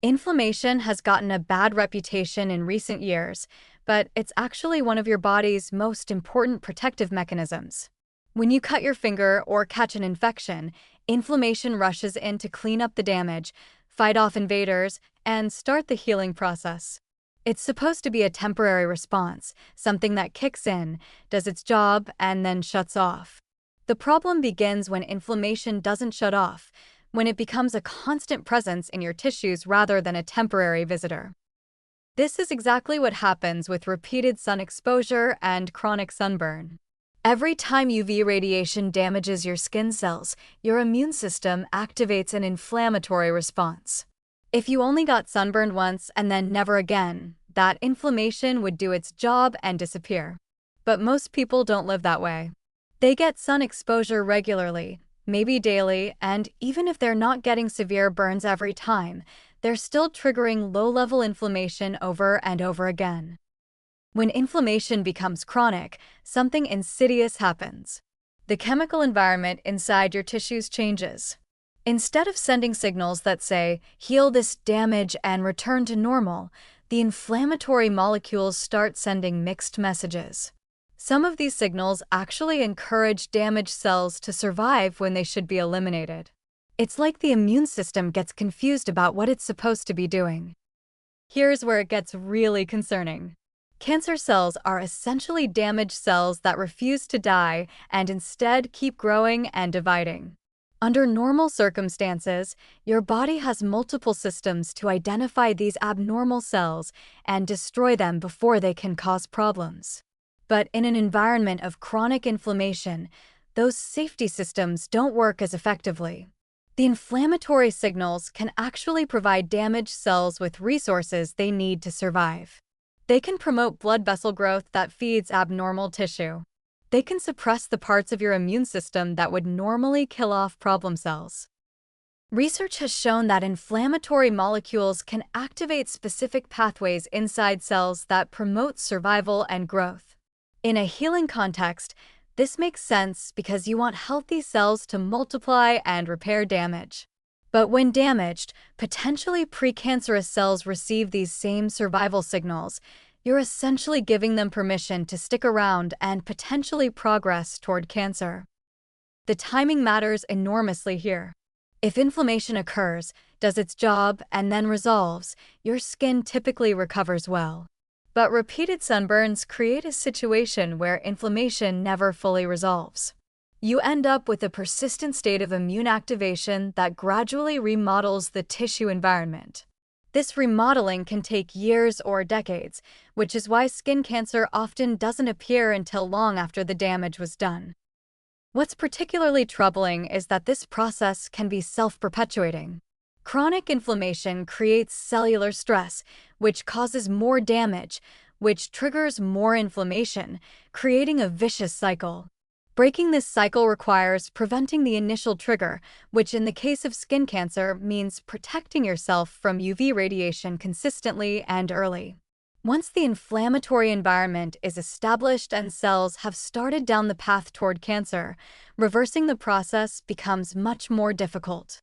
Inflammation has gotten a bad reputation in recent years, but it's actually one of your body's most important protective mechanisms. When you cut your finger or catch an infection, inflammation rushes in to clean up the damage, fight off invaders, and start the healing process. It's supposed to be a temporary response, something that kicks in, does its job, and then shuts off. The problem begins when inflammation doesn't shut off, when it becomes a constant presence in your tissues rather than a temporary visitor. This is exactly what happens with repeated sun exposure and chronic sunburn. Every time UV radiation damages your skin cells, your immune system activates an inflammatory response. If you only got sunburned once and then never again, that inflammation would do its job and disappear. But most people don't live that way. They get sun exposure regularly, maybe daily, and even if they're not getting severe burns every time, they're still triggering low-level inflammation over and over again. When inflammation becomes chronic, something insidious happens. The chemical environment inside your tissues changes. Instead of sending signals that say, "Heal this damage and return to normal," the inflammatory molecules start sending mixed messages. Some of these signals actually encourage damaged cells to survive when they should be eliminated. It's like the immune system gets confused about what it's supposed to be doing. Here's where it gets really concerning. Cancer cells are essentially damaged cells that refuse to die and instead keep growing and dividing. Under normal circumstances, your body has multiple systems to identify these abnormal cells and destroy them before they can cause problems. But in an environment of chronic inflammation, those safety systems don't work as effectively. The inflammatory signals can actually provide damaged cells with resources they need to survive. They can promote blood vessel growth that feeds abnormal tissue. They can suppress the parts of your immune system that would normally kill off problem cells. Research has shown that inflammatory molecules can activate specific pathways inside cells that promote survival and growth. In a healing context, this makes sense because you want healthy cells to multiply and repair damage. But when damaged, potentially precancerous cells receive these same survival signals. You're essentially giving them permission to stick around and potentially progress toward cancer. The timing matters enormously here. If inflammation occurs, does its job, and then resolves, your skin typically recovers well. But repeated sunburns create a situation where inflammation never fully resolves. You end up with a persistent state of immune activation that gradually remodels the tissue environment. This remodeling can take years or decades, which is why skin cancer often doesn't appear until long after the damage was done. What's particularly troubling is that this process can be self-perpetuating. Chronic inflammation creates cellular stress, which causes more damage, which triggers more inflammation, creating a vicious cycle. Breaking this cycle requires preventing the initial trigger, which in the case of skin cancer means protecting yourself from UV radiation consistently and early. Once the inflammatory environment is established and cells have started down the path toward cancer, reversing the process becomes much more difficult.